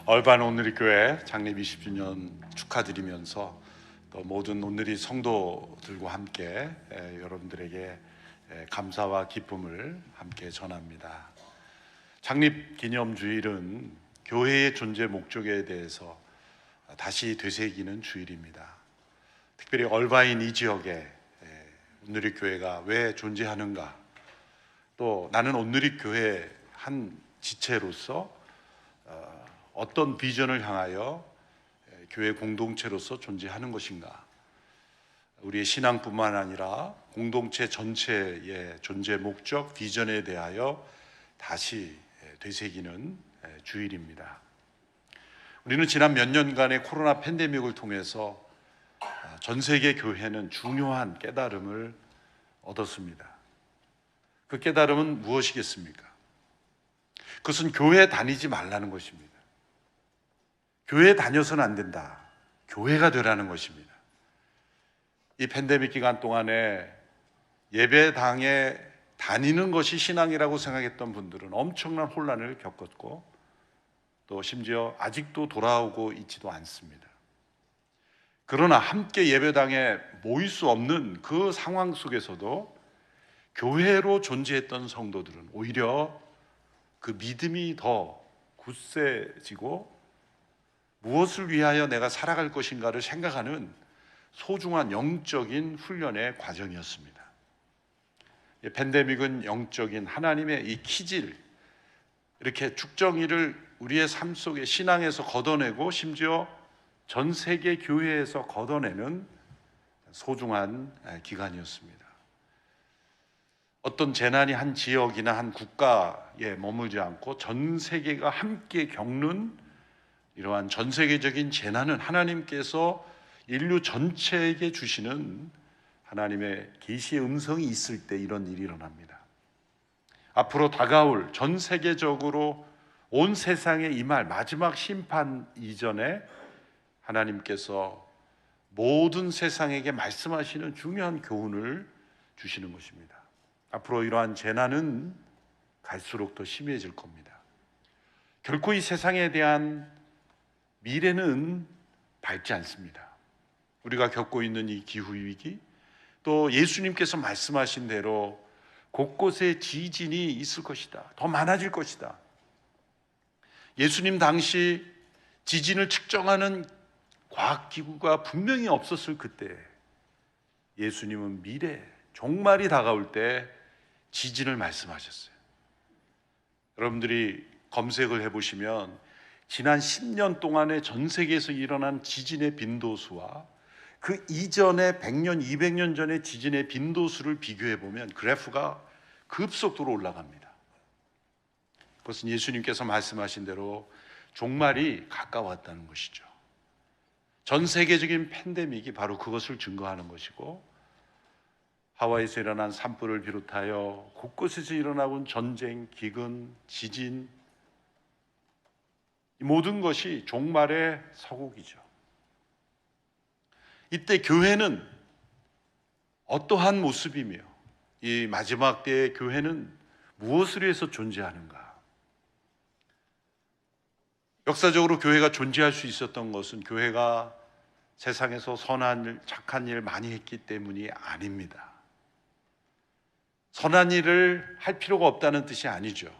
얼반 온누리교회 창립 20주년 축하드리면서 또 모든 온누리 성도들과 함께 여러분들에게 감사와 기쁨을 함께 전합니다. 창립 기념주일은 교회의 존재 목적에 대해서 다시 되새기는 주일입니다. 특별히 얼바인 이 지역에 온누리교회가 왜 존재하는가, 또 나는 온누리교회 한 지체로서 어떤 비전을 향하여 교회 공동체로서 존재하는 것인가, 우리의 신앙뿐만 아니라 공동체 전체의 존재 목적, 비전에 대하여 다시 되새기는 주일입니다. 우리는 지난 몇 년간의 코로나 팬데믹을 통해서 전 세계 교회는 중요한 깨달음을 얻었습니다. 그 깨달음은 무엇이겠습니까? 그것은 교회 다니지 말라는 것입니다. 교회 다녀서는 안 된다. 교회가 되라는 것입니다. 이 팬데믹 기간 동안에 예배당에 다니는 것이 신앙이라고 생각했던 분들은 엄청난 혼란을 겪었고, 또 심지어 아직도 돌아오고 있지도 않습니다. 그러나 함께 예배당에 모일 수 없는 그 상황 속에서도 교회로 존재했던 성도들은 오히려 그 믿음이 더 굳세지고 무엇을 위하여 내가 살아갈 것인가를 생각하는 소중한 영적인 훈련의 과정이었습니다. 팬데믹은 영적인 하나님의 이 키질, 이렇게 축정일을 우리의 삶 속에 신앙에서 걷어내고 심지어 전 세계 교회에서 걷어내는 소중한 기간이었습니다. 어떤 재난이 한 지역이나 한 국가에 머물지 않고 전 세계가 함께 겪는 이러한 전 세계적인 재난은 하나님께서 인류 전체에게 주시는 하나님의 계시의 음성이 있을 때 이런 일이 일어납니다. 앞으로 다가올 전 세계적으로 온 세상에 임할 마지막 심판 이전에 하나님께서 모든 세상에게 말씀하시는 중요한 교훈을 주시는 것입니다. 앞으로 이러한 재난은 갈수록 더 심해질 겁니다. 결코 이 세상에 대한 미래는 밝지 않습니다. 우리가 겪고 있는 이 기후위기, 또 예수님께서 말씀하신 대로 곳곳에 지진이 있을 것이다. 더 많아질 것이다. 예수님 당시 지진을 측정하는 과학기구가 분명히 없었을 그때 예수님은 미래, 종말이 다가올 때 지진을 말씀하셨어요. 여러분들이 검색을 해보시면 지난 10년 동안에 전 세계에서 일어난 지진의 빈도수와 그 이전에 100년, 200년 전의 지진의 빈도수를 비교해보면 그래프가 급속도로 올라갑니다. 그것은 예수님께서 말씀하신 대로 종말이 가까웠다는 것이죠. 전 세계적인 팬데믹이 바로 그것을 증거하는 것이고, 하와이에서 일어난 산불을 비롯하여 곳곳에서 일어나고 있는 전쟁, 기근, 지진, 이 모든 것이 종말의 서곡이죠. 이때 교회는 어떠한 모습이며 이 마지막 때의 교회는 무엇을 위해서 존재하는가? 역사적으로 교회가 존재할 수 있었던 것은 교회가 세상에서 선한 일, 착한 일 많이 했기 때문이 아닙니다. 선한 일을 할 필요가 없다는 뜻이 아니죠.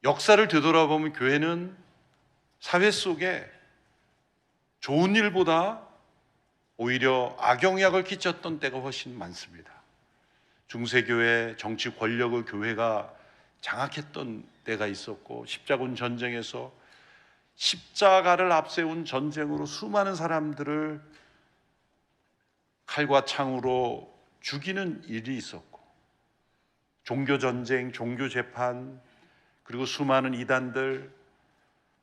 역사를 되돌아보면 교회는 사회 속에 좋은 일보다 오히려 악영향을 끼쳤던 때가 훨씬 많습니다. 중세교회 정치 권력을 교회가 장악했던 때가 있었고, 십자군 전쟁에서 십자가를 앞세운 전쟁으로 수많은 사람들을 칼과 창으로 죽이는 일이 있었고, 종교전쟁, 종교재판, 그리고 수많은 이단들,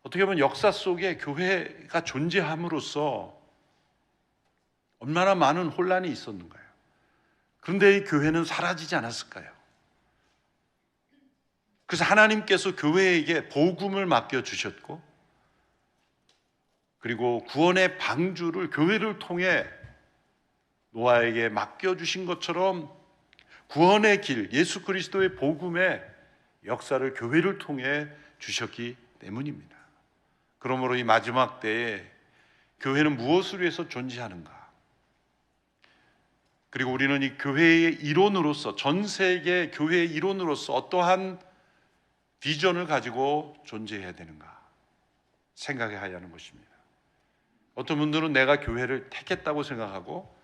어떻게 보면 역사 속에 교회가 존재함으로써 얼마나 많은 혼란이 있었는가요? 그런데 이 교회는 사라지지 않았을까요? 그래서 하나님께서 교회에게 복음을 맡겨주셨고, 그리고 구원의 방주를 교회를 통해 노아에게 맡겨주신 것처럼 구원의 길, 예수 그리스도의 복음의 역사를 교회를 통해 주셨기 때문입니다. 그러므로 이 마지막 때에 교회는 무엇을 위해서 존재하는가? 그리고 우리는 이 교회의 일원으로서, 전 세계 교회의 일원으로서 어떠한 비전을 가지고 존재해야 되는가 생각해야 하는 것입니다. 어떤 분들은 내가 교회를 택했다고 생각하고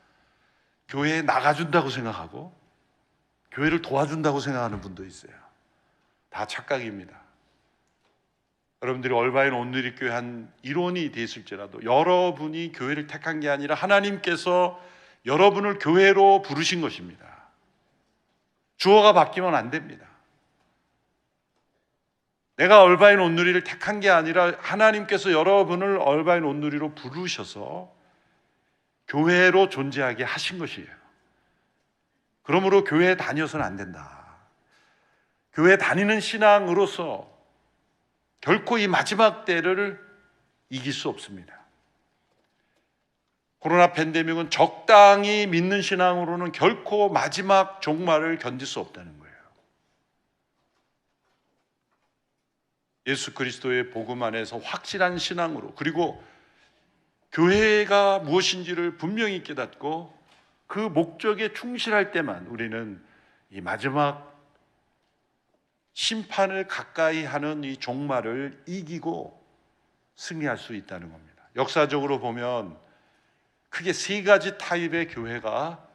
교회에 나가준다고 생각하고 교회를 도와준다고 생각하는 분도 있어요. 다 착각입니다. 여러분들이 얼바인 온누리교회 한 일원이 됐을지라도 여러분이 교회를 택한 게 아니라 하나님께서 여러분을 교회로 부르신 것입니다. 주어가 바뀌면 안 됩니다. 내가 얼바인 온누리를 택한 게 아니라 하나님께서 여러분을 얼바인 온누리로 부르셔서 교회로 존재하게 하신 것이에요. 그러므로 교회에 다녀서는 안 된다. 교회 다니는 신앙으로서 결코 이 마지막 때를 이길 수 없습니다. 코로나 팬데믹은 적당히 믿는 신앙으로는 결코 마지막 종말을 견딜 수 없다는 거예요. 예수 그리스도의 복음 안에서 확실한 신앙으로, 그리고 교회가 무엇인지를 분명히 깨닫고 그 목적에 충실할 때만 우리는 이 마지막 심판을 가까이 하는 이 종말을 이기고 승리할 수 있다는 겁니다. 역사적으로 보면 크게 세 가지 타입의 교회가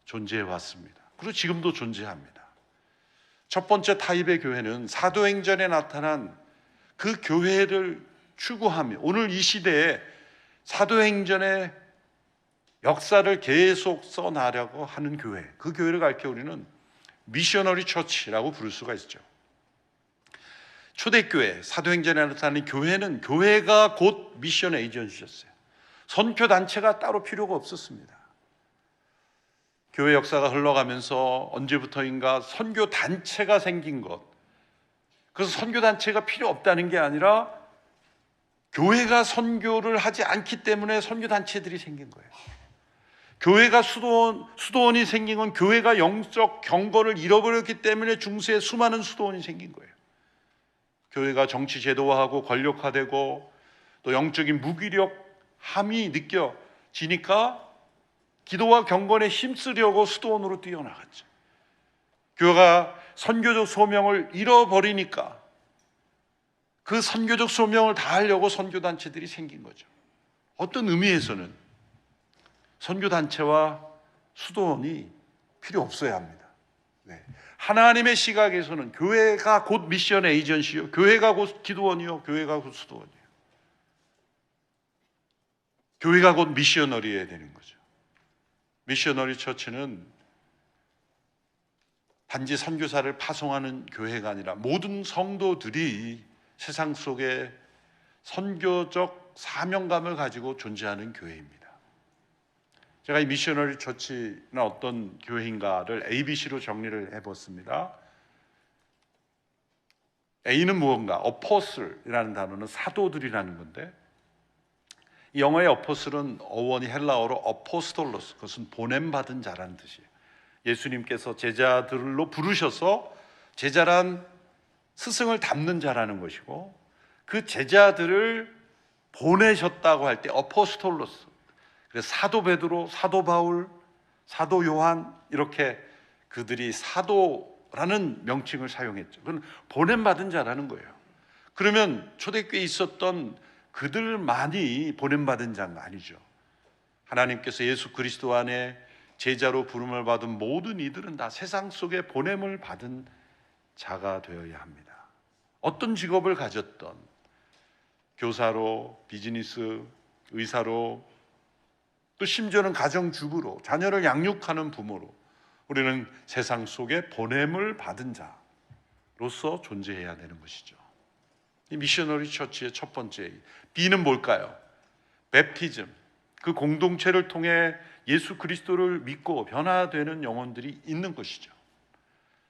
존재해 왔습니다. 그리고 지금도 존재합니다. 첫 번째 타입의 교회는 사도행전에 나타난 그 교회를 추구하며 오늘 이 시대에 사도행전의 역사를 계속 써나가려고 하는 교회, 그 교회를 가르쳐 우리는 미셔너리 처치라고 부를 수가 있죠. 초대교회, 사도행전에 나타나는 교회는 교회가 곧 미션 에이전시였어요. 선교단체가 따로 필요가 없었습니다. 교회 역사가 흘러가면서 언제부터인가 선교단체가 생긴 것, 그래서 선교단체가 필요 없다는 게 아니라 교회가 선교를 하지 않기 때문에 선교단체들이 생긴 거예요. 교회가 수도원이 생긴 건 교회가 영적 경건을 잃어버렸기 때문에 중세에 수많은 수도원이 생긴 거예요. 교회가 정치 제도화하고 권력화되고 또 영적인 무기력함이 느껴지니까 기도와 경건에 힘쓰려고 수도원으로 뛰어나갔죠. 교회가 선교적 소명을 잃어버리니까 그 선교적 소명을 다하려고 선교단체들이 생긴 거죠. 어떤 의미에서는 선교단체와 수도원이 필요 없어야 합니다. 네. 하나님의 시각에서는 교회가 곧 미션 에이전시요, 교회가 곧 기도원이요, 교회가 곧 수도원이요. 교회가 곧 미셔너리여야 되는 거죠. 미셔너리 처치는 단지 선교사를 파송하는 교회가 아니라 모든 성도들이 세상 속에 선교적 사명감을 가지고 존재하는 교회입니다. 제가 이 미셔너리 처치나 어떤 교회인가를 ABC로 정리를 해봤습니다. A는 무언가, 어포슬이라는 단어는 사도들이라는 건데, 이 영어의 어포슬은 어원이 헬라어로 어포스톨로스, 그것은 보냄받은 자라는 뜻이에요. 예수님께서 제자들로 부르셔서 제자란 스승을 담는 자라는 것이고, 그 제자들을 보내셨다고 할 때 어포스톨로스, 그래서 사도 베드로, 사도 바울, 사도 요한, 이렇게 그들이 사도라는 명칭을 사용했죠. 그건 보냄받은 자라는 거예요. 그러면 초대교회에 있었던 그들만이 보냄받은 자가 아니죠. 하나님께서 예수 그리스도 안에 제자로 부름을 받은 모든 이들은 다 세상 속에 보냄을 받은 자가 되어야 합니다. 어떤 직업을 가졌던, 교사로, 비즈니스, 의사로, 또 심지어는 가정주부로, 자녀를 양육하는 부모로 우리는 세상 속에 보냄을 받은 자로서 존재해야 되는 것이죠. 이 미셔너리 처치의 첫 번째 B는 뭘까요? 베프티즘, 그 공동체를 통해 예수 그리스도를 믿고 변화되는 영혼들이 있는 것이죠.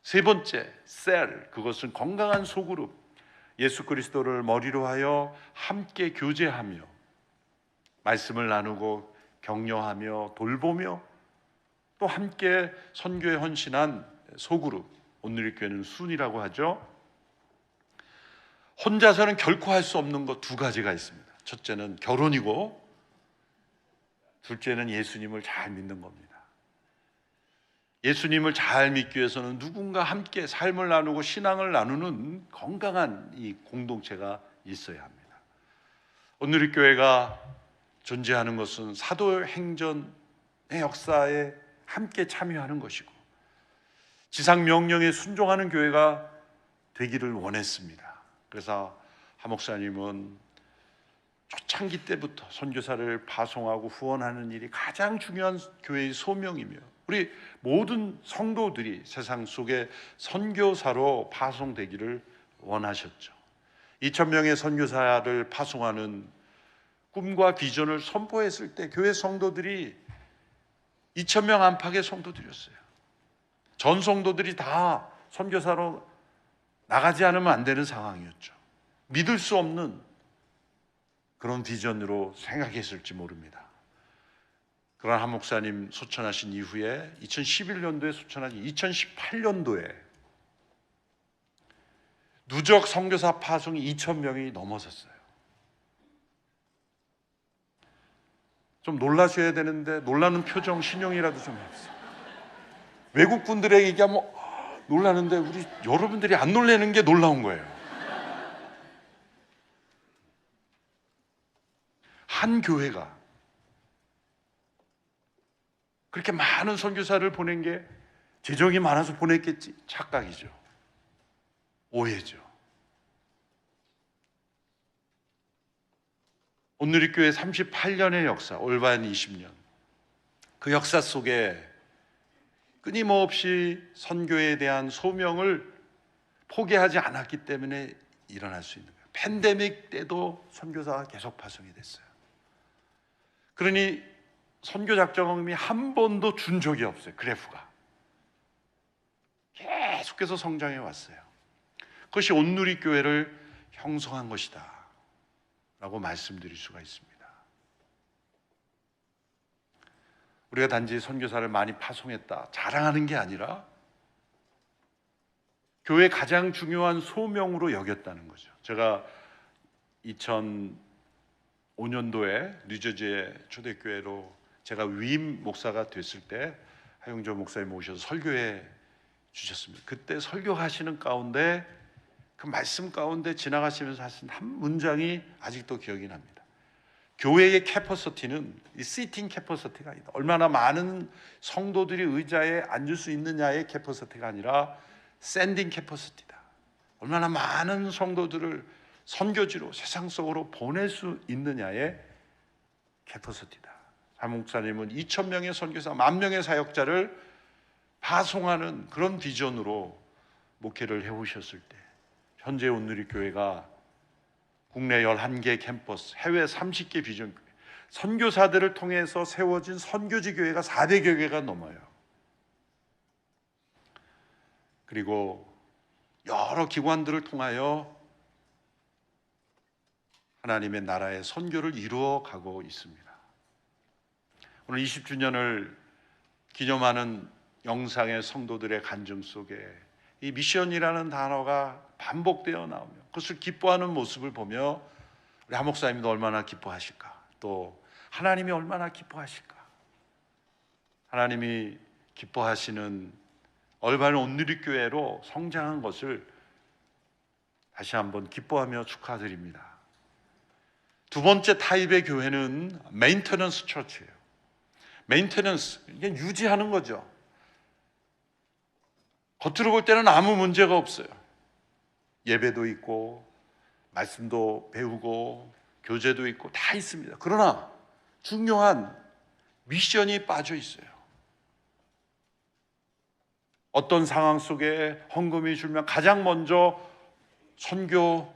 세 번째, 셀, 그것은 건강한 소그룹, 예수 그리스도를 머리로 하여 함께 교제하며 말씀을 나누고 격려하며 돌보며 또 함께 선교에 헌신한 소그룹, 오늘의 교회는 순이라고 하죠. 혼자서는 결코 할 수 없는 것 두 가지가 있습니다. 첫째는 결혼이고 둘째는 예수님을 잘 믿는 겁니다. 예수님을 잘 믿기 위해서는 누군가 함께 삶을 나누고 신앙을 나누는 건강한 이 공동체가 있어야 합니다. 오늘의 교회가 존재하는 것은 사도행전의 역사에 함께 참여하는 것이고 지상 명령에 순종하는 교회가 되기를 원했습니다. 그래서 하 목사님은 초창기 때부터 선교사를 파송하고 후원하는 일이 가장 중요한 교회의 소명이며 우리 모든 성도들이 세상 속에 선교사로 파송되기를 원하셨죠. 2,000명의 선교사를 파송하는 꿈과 비전을 선포했을 때 교회 성도들이 2,000명 안팎의 성도들이었어요. 전 성도들이 다 선교사로 나가지 않으면 안 되는 상황이었죠. 믿을 수 없는 그런 비전으로 생각했을지 모릅니다. 그런 한 목사님 소천하신 이후에 2011년도에 소천하신 2018년도에 누적 선교사 파송이 2,000명이 넘어섰어요. 좀 놀라셔야 되는데 놀라는 표정 신용이라도 좀 해주세요. 외국 분들에게 얘기하면 놀라는데 우리 여러분들이 안 놀라는 게 놀라운 거예요. 한 교회가 그렇게 많은 선교사를 보낸 게 재정이 많아서 보냈겠지? 착각이죠. 오해죠. 오늘의 교회 38년의 역사, 올바른 20년. 그 역사 속에 끊임없이 선교에 대한 소명을 포기하지 않았기 때문에 일어날 수 있는 거예요. 팬데믹 때도 선교사가 계속 파송이 됐어요. 그러니 선교 작정금이 한 번도 준 적이 없어요. 그래프가 계속해서 성장해 왔어요. 그것이 온누리 교회를 형성한 것이다 라고 말씀드릴 수가 있습니다. 우리가 단지 선교사를 많이 파송했다 자랑하는 게 아니라 교회의 가장 중요한 소명으로 여겼다는 거죠. 제가 2005년도에 뉴저지의 초대교회로 제가 위임 목사가 됐을 때 하용조 목사님 모셔서 설교해 주셨습니다. 그때 설교하시는 가운데 그 말씀 가운데 지나가시면서 하신 한 문장이 아직도 기억이 납니다. 교회의 캐퍼시티는 이 시팅 캐퍼시티가 아니다. 얼마나 많은 성도들이 의자에 앉을 수 있느냐의 캐퍼시티가 아니라 샌딩 캐퍼시티다. 얼마나 많은 성도들을 선교지로 세상 속으로 보낼 수 있느냐의 캐퍼시티다. 한 목사님은 2,000명의 선교사, 10,000명의 사역자를 파송하는 그런 비전으로 목회를 해오셨을 때 현재 온누리 교회가 국내 11개 캠퍼스, 해외 30개 비전 교회, 선교사들을 통해서 세워진 선교지 교회가 400여 개가 넘어요. 그리고 여러 기관들을 통하여 하나님의 나라의 선교를 이루어 가고 있습니다. 오늘 20주년을 기념하는 영상의 성도들의 간증 속에 이 미션이라는 단어가 반복되어 나오며 그것을 기뻐하는 모습을 보며 우리 한 목사님도 얼마나 기뻐하실까, 또 하나님이 얼마나 기뻐하실까. 하나님이 기뻐하시는 올바른 온누리 교회로 성장한 것을 다시 한번 기뻐하며 축하드립니다. 두 번째 타입의 교회는 메인테넌스 처치예요. 메인테넌스, 이게 유지하는 거죠. 겉으로 볼 때는 아무 문제가 없어요. 예배도 있고 말씀도 배우고 교제도 있고 다 있습니다. 그러나 중요한 미션이 빠져 있어요. 어떤 상황 속에 헌금이 줄면 가장 먼저 선교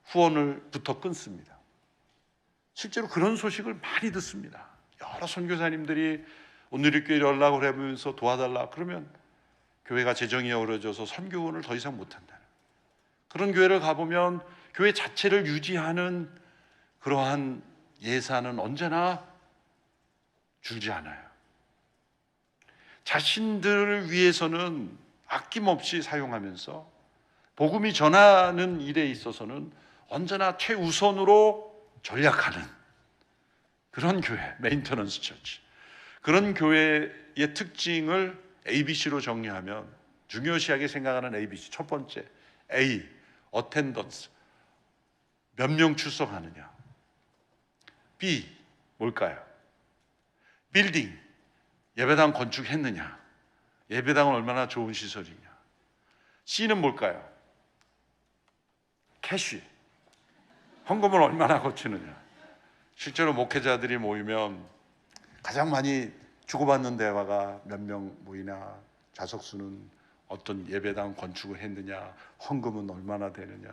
후원을부터 끊습니다. 실제로 그런 소식을 많이 듣습니다. 여러 선교사님들이 오늘의 교회 연락을 해보면서 도와달라 그러면 교회가 재정이 어려져서 선교 후원을 더 이상 못한다는, 그런 교회를 가보면 교회 자체를 유지하는 그러한 예산은 언제나 줄지 않아요. 자신들을 위해서는 아낌없이 사용하면서 복음이 전하는 일에 있어서는 언제나 최우선으로 전략하는 그런 교회, 메인터넌스 처치. 그런 교회의 특징을 ABC로 정리하면, 중요시하게 생각하는 ABC, 첫 번째 A, 어텐던스, 몇 명 출석하느냐. B, 뭘까요? 빌딩, 예배당 건축했느냐, 예배당은 얼마나 좋은 시설이냐. C는 뭘까요? 캐시, 헌금을 얼마나 거치느냐. 실제로 목회자들이 모이면 가장 많이 주고받는 대화가 몇 명 모이냐, 좌석수는 어떤 예배당 건축을 했느냐, 헌금은 얼마나 되느냐.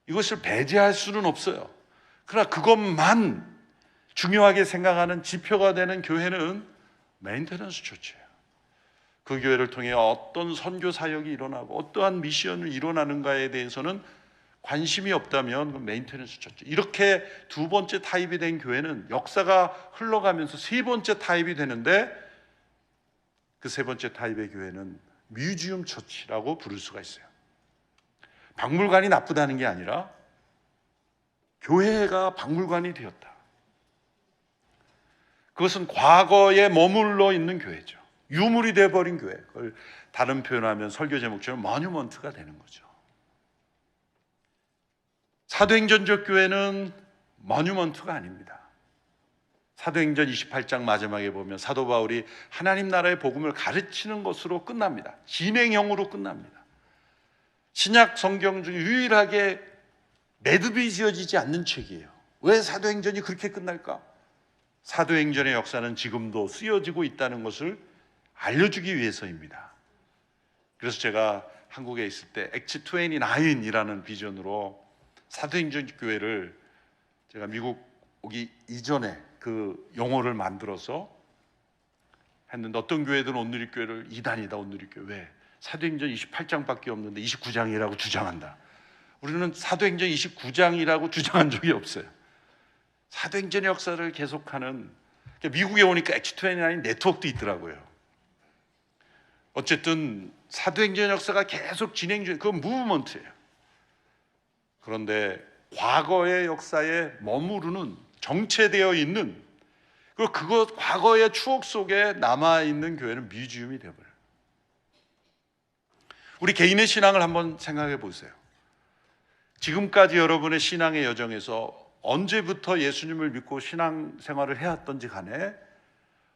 이것을 배제할 수는 없어요. 그러나 그것만 중요하게 생각하는 지표가 되는 교회는 메인테넌스 처치예요. 그 교회를 통해 어떤 선교 사역이 일어나고 어떠한 미션이 일어나는가에 대해서는 관심이 없다면 메인테넌스 처치. 이렇게 두 번째 타입이 된 교회는 역사가 흘러가면서 세 번째 타입이 되는데, 그 세 번째 타입의 교회는 뮤지엄 처치라고 부를 수가 있어요. 박물관이 나쁘다는 게 아니라 교회가 박물관이 되었다. 그것은 과거에 머물러 있는 교회죠. 유물이 되어버린 교회. 그걸 다른 표현하면 설교 제목처럼 모뉴먼트가 되는 거죠. 사도행전적 교회는 모뉴먼트가 아닙니다. 사도행전 28장 마지막에 보면 사도 바울이 하나님 나라의 복음을 가르치는 것으로 끝납니다. 진행형으로 끝납니다. 신약 성경 중 유일하게 매듭이 지어지지 않는 책이에요. 왜 사도행전이 그렇게 끝날까? 사도행전의 역사는 지금도 쓰여지고 있다는 것을 알려주기 위해서입니다. 그래서 제가 한국에 있을 때 액츠 29이라는 비전으로 사도행전 교회를, 제가 미국 오기 이전에 그 용어를 만들어서 했는데, 어떤 교회들은 온누리교회를 이단이다, 온누리교회. 왜? 사도행전 28장밖에 없는데 29장이라고 주장한다. 우리는 사도행전 29장이라고 주장한 적이 없어요. 사도행전의 역사를 계속하는, 미국에 오니까 액츠 29 네트워크도 있더라고요. 어쨌든 사도행전 역사가 계속 진행 중인, 그건 무브먼트예요. 그런데 과거의 역사에 머무르는, 정체되어 있는, 그리고 그것 과거의 추억 속에 남아있는 교회는 뮤지엄이 되어버려요. 우리 개인의 신앙을 한번 생각해 보세요. 지금까지 여러분의 신앙의 여정에서 언제부터 예수님을 믿고 신앙생활을 해왔던지 간에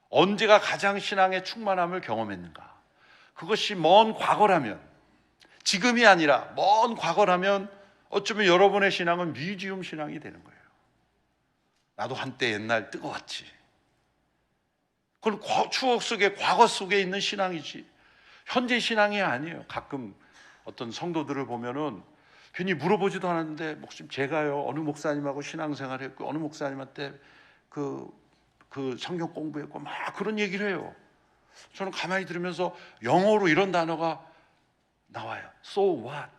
언제가 가장 신앙의 충만함을 경험했는가? 그것이 먼 과거라면, 지금이 아니라 먼 과거라면 어쩌면 여러분의 신앙은 뮤지엄 신앙이 되는 거예요. 나도 한때 옛날 뜨거웠지. 그건 추억 속에, 과거 속에 있는 신앙이지 현재 신앙이 아니에요. 가끔 어떤 성도들을 보면은 괜히 물어보지도 않았는데, 목사님 제가요 어느 목사님하고 신앙생활 했고 어느 목사님한테 그 성경 공부했고 막 그런 얘기를 해요. 저는 가만히 들으면서 영어로 이런 단어가 나와요. So what?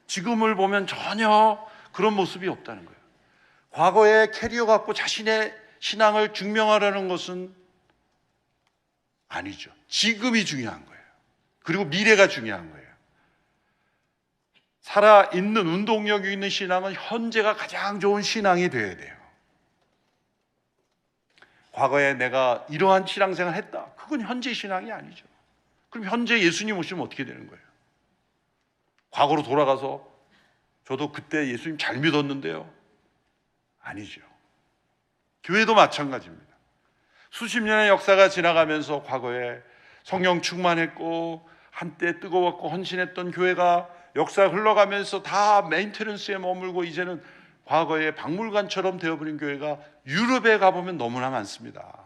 지금을 보면 전혀 그런 모습이 없다는 거예요. 과거의 캐리어 갖고 자신의 신앙을 증명하려는 것은 아니죠. 지금이 중요한 거예요. 그리고 미래가 중요한 거예요. 살아있는, 운동력이 있는 신앙은 현재가 가장 좋은 신앙이 되어야 돼요. 과거에 내가 이러한 신앙생활을 했다, 그건 현재 신앙이 아니죠. 그럼 현재 예수님 오시면 어떻게 되는 거예요? 과거로 돌아가서 저도 그때 예수님 잘 믿었는데요, 아니죠. 교회도 마찬가지입니다. 수십 년의 역사가 지나가면서 과거에 성령 충만했고 한때 뜨거웠고 헌신했던 교회가 역사 흘러가면서 다 메인테넌스에 머물고 이제는 과거의 박물관처럼 되어버린 교회가 유럽에 가보면 너무나 많습니다.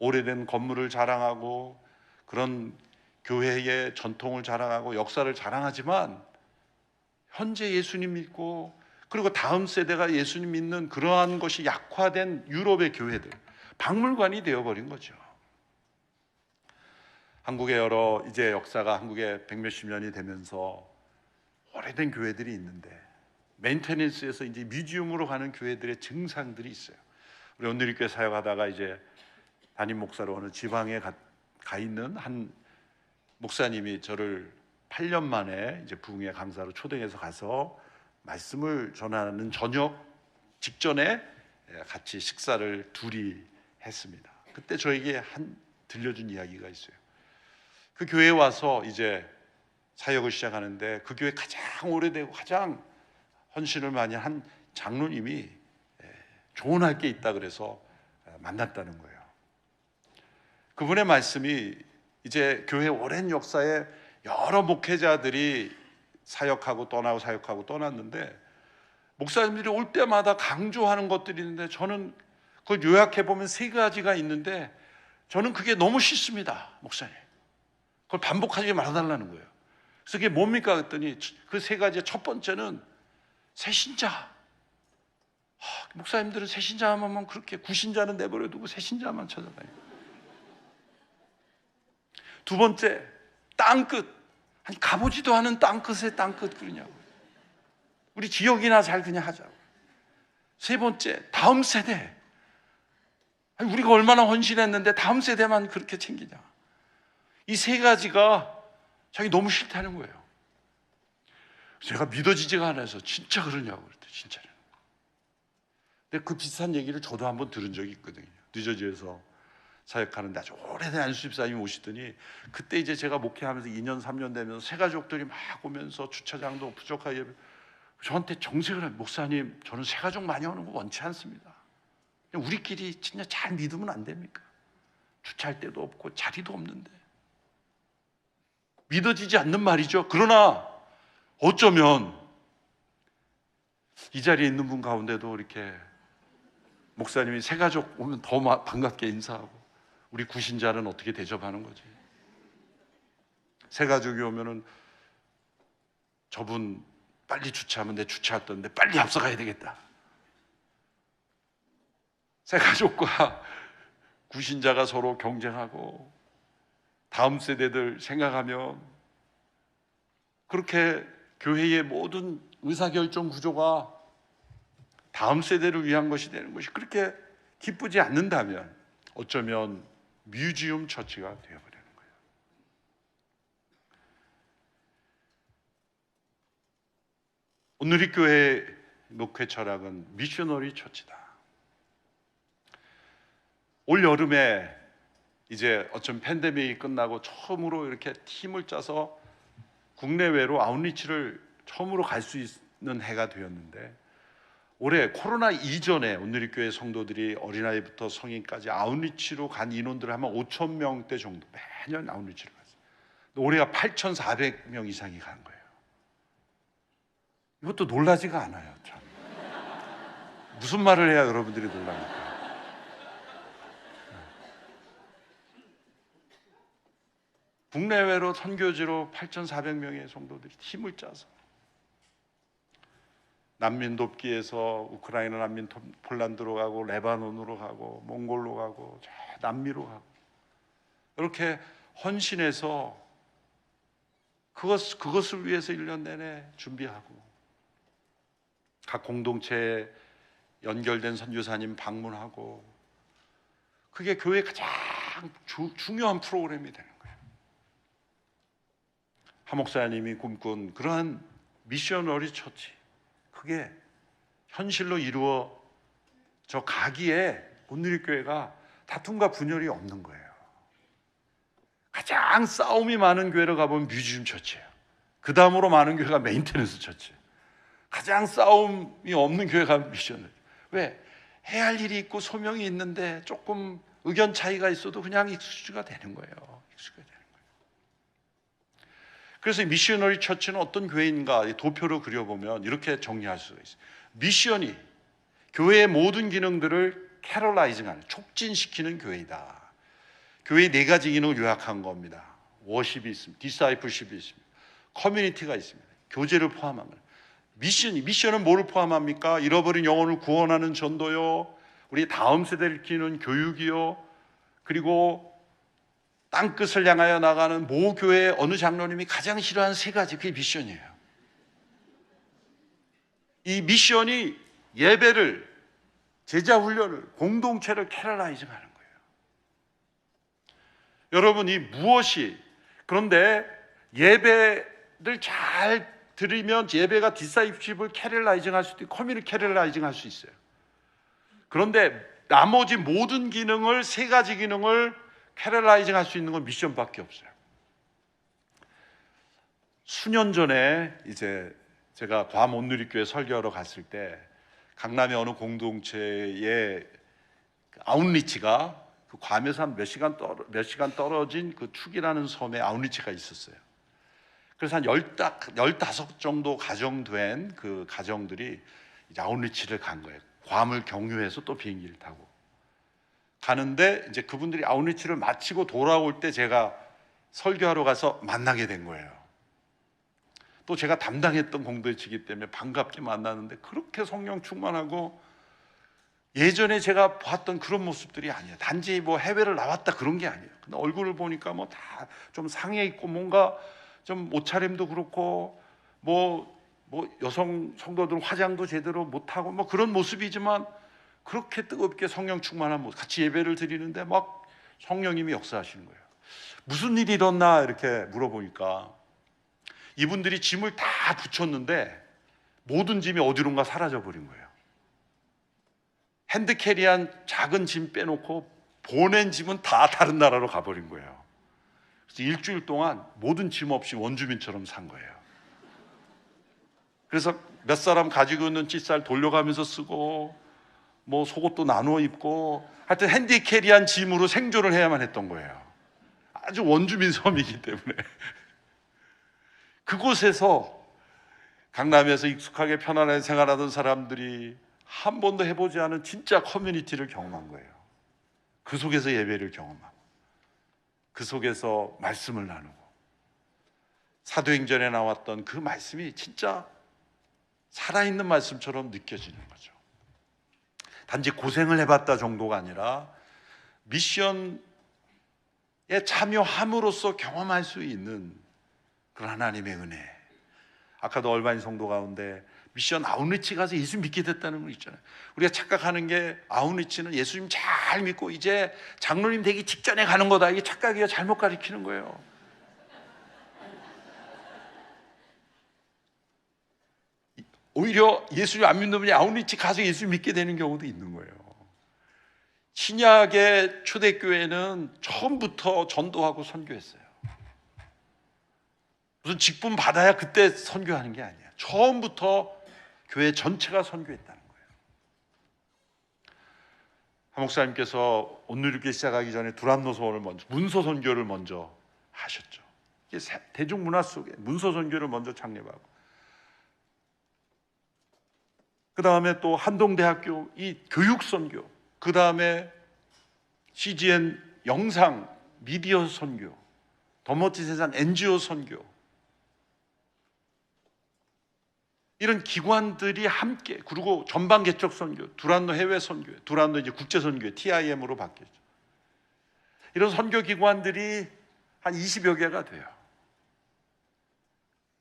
오래된 건물을 자랑하고 그런 교회의 전통을 자랑하고 역사를 자랑하지만 현재 예수님 믿고 그리고 다음 세대가 예수님 믿는 그러한 것이 약화된 유럽의 교회들, 박물관이 되어버린 거죠. 한국의 여러 이제 역사가 한국에 백몇십 년이 되면서 오래된 교회들이 있는데 메인테넌스에서 이제 뮤지엄으로 가는 교회들의 증상들이 있어요. 우리 온누리교회 사역하다가 이제 담임 목사로 어느 지방에 가 있는 한 목사님이 저를 8년 만에 이제 부흥회 강사로 초대해서 가서 말씀을 전하는 저녁 직전에 같이 식사를 둘이 했습니다. 그때 저에게 들려준 이야기가 있어요. 그 교회에 와서 이제 사역을 시작하는데 그 교회 가장 오래되고 가장 헌신을 많이 한 장로님이 조언할 게 있다 그래서 만났다는 거예요. 그분의 말씀이 이제 교회 오랜 역사에 여러 목회자들이 사역하고 떠났는데 목사님들이 올 때마다 강조하는 것들이 있는데 저는 그걸 요약해 보면 세 가지가 있는데 저는 그게 너무 싫습니다, 목사님. 그걸 반복하지 말아달라는 거예요. 그래서 그게 뭡니까 그랬더니 그 세 가지의 첫 번째는 새신자. 목사님들은 새신자 하면 그렇게 구신자는 내버려 두고 새신자만 찾아다니고. 두 번째, 땅끝. 아니 가보지도 않은 땅끝에 땅끝 그러냐고. 우리 지역이나 잘 그냥 하자고. 세 번째, 다음 세대. 아니, 우리가 얼마나 헌신했는데 다음 세대만 그렇게 챙기냐. 이 세 가지가 자기 너무 싫다는 거예요. 제가 믿어지지가 않아서 진짜 그러냐고 그랬더니 진짜로. 근데 그 비슷한 얘기를 저도 한번 들은 적이 있거든요. 뉴저지에서 사역하는데 아주 오래된 안수집사님이 오시더니 그때 이제 제가 목회하면서 2년 3년 되면서 새 가족들이 막 오면서 주차장도 부족하게 저한테 정색을 해요. 목사님, 저는 새 가족 많이 오는 거 원치 않습니다. 우리끼리 진짜 잘 믿으면 안 됩니까? 주차할 데도 없고 자리도 없는데. 믿어지지 않는 말이죠. 그러나 어쩌면 이 자리에 있는 분 가운데도 이렇게 목사님이 새 가족 오면 더 반갑게 인사하고 우리 구신자는 어떻게 대접하는 거지? 새 가족이 오면은 저분 빨리 주차하면 내 주차했던데 빨리 앞서가야 되겠다. 새 가족과 구신자가 서로 경쟁하고 다음 세대들 생각하면 그렇게 교회의 모든 의사결정 구조가 다음 세대를 위한 것이 되는 것이 그렇게 기쁘지 않는다면 어쩌면 뮤지엄 처치가 되어버리는 거예요. 오늘의 교회 목회 철학은 미셔너리 처치다. 올 여름에 이제 어쩜 팬데믹이 끝나고 처음으로 이렇게 팀을 짜서 국내외로 아웃리치를 처음으로 갈 수 있는 해가 되었는데 올해 코로나 이전에 오늘의 교회 성도들이 어린아이부터 성인까지 아웃리치로 간 인원들을 하면 5천 명대 정도 매년 아웃리치를 갔어요. 올해가 8,400명 이상이 간 거예요. 이것도 놀라지가 않아요. 참. 무슨 말을 해야 여러분들이 놀랍니까? 국내외로 선교지로 8,400명의 성도들이 팀을 짜서 난민 돕기에서 우크라이나 난민 폴란드로 가고 레바논으로 가고 몽골로 가고 남미로 가고 이렇게 헌신해서 그것을 위해서 1년 내내 준비하고 각 공동체에 연결된 선교사님 방문하고 그게 교회의 가장 중요한 프로그램이 되는 거예요. 하 목사님이 꿈꾼 그러한 미셔너리 처치 그게 현실로 이루어져 가기에 오늘의 교회가 다툼과 분열이 없는 거예요. 가장 싸움이 많은 교회로 가보면 뮤지엄 처치예요. 그 다음으로 많은 교회가 메인테넌스 처치. 가장 싸움이 없는 교회가 미셔너리. 왜? 해야 할 일이 있고 소명이 있는데 조금 의견 차이가 있어도 그냥 익숙지가 되는 거예요. 익숙지가 되는 거예요. 그래서 미셔너리 처치는 어떤 교회인가 도표로 그려보면 이렇게 정리할 수가 있어요. 미션이 교회의 모든 기능들을 캐럴라이징하는 촉진시키는 교회이다. 교회의 네 가지 기능을 요약한 겁니다. 워십이 있습니다. 디사이플십이 있습니다. 커뮤니티가 있습니다. 교제를 포함한 거예요. 미션은 뭐를 포함합니까? 잃어버린 영혼을 구원하는 전도요, 우리 다음 세대를 키우는 교육이요, 그리고 땅끝을 향하여 나가는 모 교회의 어느 장로님이 가장 싫어하는 세 가지, 그게 미션이에요. 이 미션이 예배를, 제자 훈련을, 공동체를 캐럴라이징하는 거예요. 여러분, 이 무엇이 그런데 예배를 잘 드리면 예배가 디사이플십을 캐럴라이징 할 수도 있고 커뮤니티 캐럴라이징 할 수 있어요. 그런데 나머지 모든 기능을, 세 가지 기능을 캐럴라이징 할 수 있는 건 미션밖에 없어요. 수년 전에 이제 제가 괌 온누리교회 설교하러 갔을 때 강남의 어느 공동체의 아웃리치가 그 괌에서 한 몇 시간 떨어진 그 축이라는 섬에 아웃리치가 있었어요. 그래서 한 15 정도 가정된 그 가정들이 이제 아웃리치를 간 거예요. 괌을 경유해서 또 비행기를 타고 가는데, 이제 그분들이 아웃리치를 마치고 돌아올 때 제가 설교하러 가서 만나게 된 거예요. 또 제가 담당했던 공동체이기 때문에 반갑게 만나는데 그렇게 성령 충만하고 예전에 제가 봤던 그런 모습들이 아니에요. 단지 뭐 해외를 나왔다 그런 게 아니에요. 근데 얼굴을 보니까 뭐 다 좀 상해 있고 뭔가 좀 옷차림도 그렇고 뭐 여성 성도들 화장도 제대로 못하고 뭐 그런 모습이지만 그렇게 뜨겁게 성령 충만한 모습, 같이 예배를 드리는데 막 성령님이 역사하시는 거예요. 무슨 일이 일어나 이렇게 물어보니까 이분들이 짐을 다 붙였는데 모든 짐이 어디론가 사라져 버린 거예요. 핸드캐리한 작은 짐 빼놓고 보낸 짐은 다 다른 나라로 가버린 거예요. 그래서 일주일 동안 모든 짐 없이 원주민처럼 산 거예요. 그래서 몇 사람 가지고 있는 찢살 돌려가면서 쓰고 뭐 속옷도 나누어 입고 하여튼 핸디캐리한 짐으로 생존을 해야만 했던 거예요. 아주 원주민 섬이기 때문에. 그곳에서 강남에서 익숙하게 편안하게 생활하던 사람들이 한 번도 해보지 않은 진짜 커뮤니티를 경험한 거예요. 그 속에서 예배를 경험하고 그 속에서 말씀을 나누고 사도행전에 나왔던 그 말씀이 진짜 살아있는 말씀처럼 느껴지는 거죠. 단지 고생을 해봤다 정도가 아니라 미션에 참여함으로써 경험할 수 있는 그런 하나님의 은혜. 아까도 얼바인 성도 가운데 미션 아웃리치 가서 예수 믿게 됐다는 거 있잖아요. 우리가 착각하는 게 아웃리치는 예수님 잘 믿고 이제 장로님 되기 직전에 가는 거다. 이게 착각이에요. 잘못 가르치는 거예요. 오히려 예수님 안 믿는 분이 아웃리치 가서 예수 믿게 되는 경우도 있는 거예요. 신약의 초대교회는 처음부터 전도하고 선교했어요. 무슨 직분 받아야 그때 선교하는 게 아니에요. 처음부터 교회 전체가 선교했다는 거예요. 한 목사님께서 온누리교회 시작하기 전에 두란노서원을 먼저, 문서 선교를 먼저 하셨죠. 대중문화 속에 문서 선교를 먼저 창립하고, 그 다음에 또 한동대학교 이 교육 선교, 그 다음에 CGN 영상 미디어 선교, 더 멋진 세상 NGO 선교, 이런 기관들이 함께, 그리고 전방 개척 선교, 두란노 해외 선교, 두란노 이제 국제 선교 TIM으로 바뀌었죠. 이런 선교 기관들이 한 20여 개가 돼요.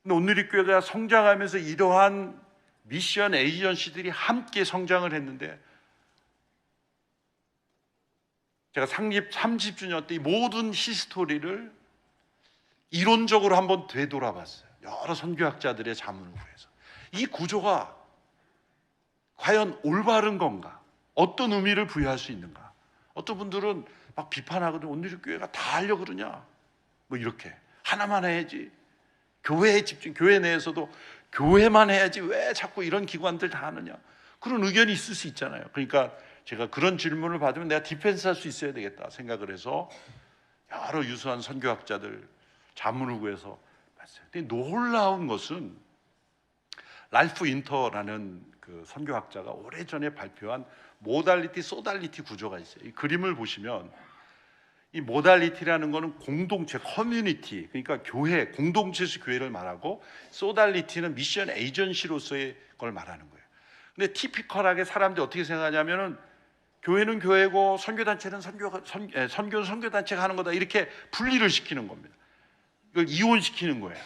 근데 온누리교회가 성장하면서 이러한 미션 에이전시들이 함께 성장을 했는데, 제가 창립 30주년 때 이 모든 히스토리를 이론적으로 한번 되돌아봤어요. 여러 선교학자들의 자문을 구해서 이 구조가 과연 올바른 건가? 어떤 의미를 부여할 수 있는가? 어떤 분들은 막 비판하거든요. 온누리교회가 다 하려고 그러냐? 뭐 이렇게 하나만 해야지. 교회에 집중, 교회 내에서도 교회만 해야지 왜 자꾸 이런 기관들 다 하느냐? 그런 의견이 있을 수 있잖아요. 그러니까 제가 그런 질문을 받으면 내가 디펜스 할 수 있어야 되겠다 생각을 해서 여러 유수한 선교학자들 자문을 구해서 봤어요. 근데 놀라운 것은 랄프 인터라는 그 선교학자가 오래전에 발표한 모달리티, 소달리티 구조가 있어요. 이 그림을 보시면 이 모달리티라는 거는 공동체, 커뮤니티, 그러니까 교회, 공동체에서 교회를 말하고, 소달리티는 미션 에이전시로서의 걸 말하는 거예요. 근데 티피컬하게 사람들이 어떻게 생각하냐면은 교회는 교회고 선교단체는 선교는 선교단체가 하는 거다, 이렇게 분리를 시키는 겁니다. 이걸 이혼시키는 거예요.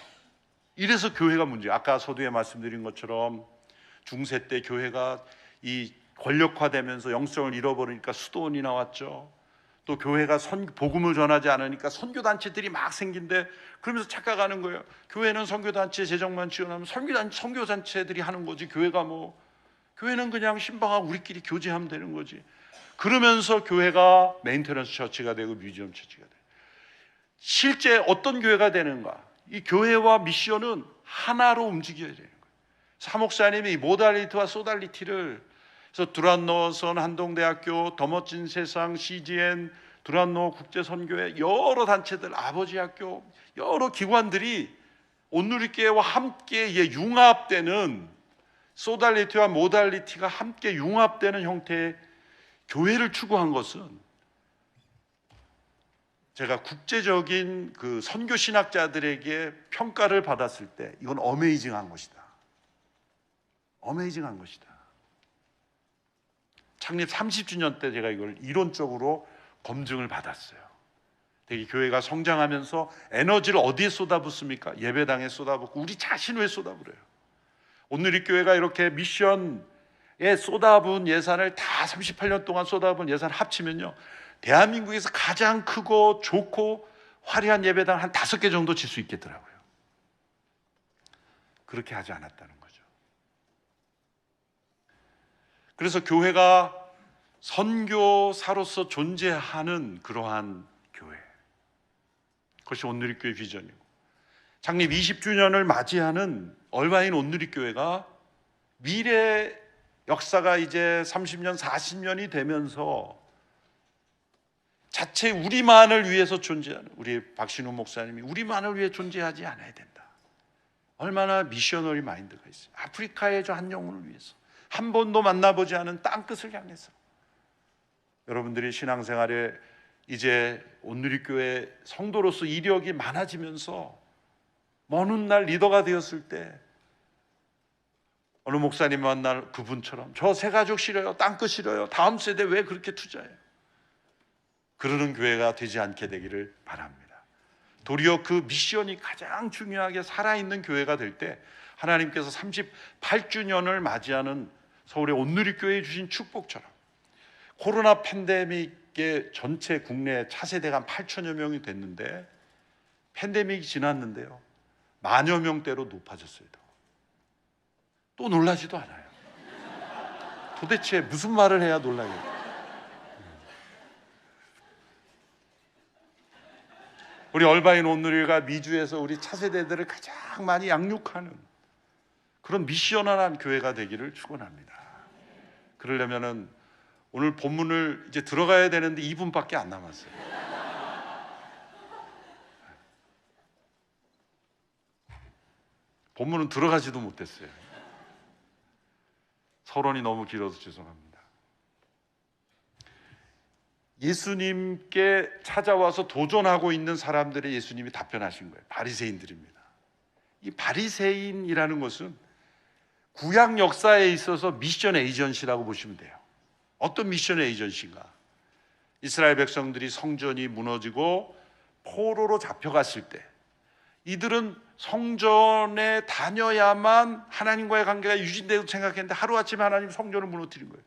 이래서 교회가 문제예요. 아까 서두에 말씀드린 것처럼 중세 때 교회가 이 권력화되면서 영성을 잃어버리니까 수도원이 나왔죠. 또 교회가 복음을 전하지 않으니까 선교단체들이 막 생긴데, 그러면서 착각하는 거예요. 교회는 선교단체 재정만 지원하면 선교단체들이 하는 거지, 교회는 그냥 신방하고 우리끼리 교제하면 되는 거지. 그러면서 교회가 메인테넌스 처치가 되고 뮤지엄 처치가 돼요. 실제 어떤 교회가 되는가? 이 교회와 미션은 하나로 움직여야 되는 거예요. 사목사님이 이 모달리티와 소달리티를, 그래서 두란노선, 한동대학교, 더 멋진 세상, CGN, 두란노 국제선교회, 여러 단체들, 아버지 학교, 여러 기관들이 온누리교회와 함께 융합되는, 소달리티와 모달리티가 함께 융합되는 형태의 교회를 추구한 것은, 제가 국제적인 그 선교 신학자들에게 평가를 받았을 때 이건 어메이징한 것이다. 어메이징한 것이다. 창립 30주년 때 제가 이걸 이론적으로 검증을 받았어요. 되게 교회가 성장하면서 에너지를 어디에 쏟아붓습니까? 예배당에 쏟아붓고 우리 자신을 쏟아부어요. 온누리교회가 이렇게 미션에 쏟아부은 예산을 다 38년 동안 쏟아부은 예산을 합치면요, 대한민국에서 가장 크고 좋고 화려한 예배당 한 5개 정도 질 수 있겠더라고요. 그렇게 하지 않았다는 거죠. 그래서 교회가 선교사로서 존재하는 그러한 교회, 그것이 온누리교회 비전이고, 창립 20주년을 맞이하는 얼바인 온누리교회가 미래 역사가 이제 30년, 40년이 되면서 자체 우리만을 위해서 존재하는, 우리 박신우 목사님이 우리만을 위해 존재하지 않아야 된다. 얼마나 미셔너리 마인드가 있어요. 아프리카의 저 한 영혼을 위해서, 한 번도 만나보지 않은 땅끝을 향해서. 여러분들이 신앙생활에 이제 온누리교회 성도로서 이력이 많아지면서 먼 훗날 리더가 되었을 때 어느 목사님 만날 그분처럼 저 새 가족 싫어요, 땅끝 싫어요, 다음 세대 왜 그렇게 투자해요? 그러는 교회가 되지 않게 되기를 바랍니다. 도리어 그 미션이 가장 중요하게 살아있는 교회가 될 때 하나님께서 38주년을 맞이하는 서울의 온누리교회에 주신 축복처럼, 코로나 팬데믹의 전체 국내 차세대가 한 8천여 명이 됐는데 팬데믹이 지났는데요, 만여 명대로 높아졌어요. 또 놀라지도 않아요. 도대체 무슨 말을 해야 놀라겠어요? 우리 얼바인 온누리가 미주에서 우리 차세대들을 가장 많이 양육하는 그런 미셔널한 교회가 되기를 축원합니다. 그러려면은 오늘 본문을 이제 들어가야 되는데 2분밖에 안 남았어요. 본문은 들어가지도 못했어요. 서론이 너무 길어서 죄송합니다. 예수님께 찾아와서 도전하고 있는 사람들의 예수님이 답변하신 거예요. 바리새인들입니다. 이 바리새인이라는 것은 구약 역사에 있어서 미션 에이전시라고 보시면 돼요. 어떤 미션 에이전시인가? 이스라엘 백성들이 성전이 무너지고 포로로 잡혀갔을 때 이들은 성전에 다녀야만 하나님과의 관계가 유지된다고 생각했는데 하루아침에 하나님 성전을 무너뜨린 거예요.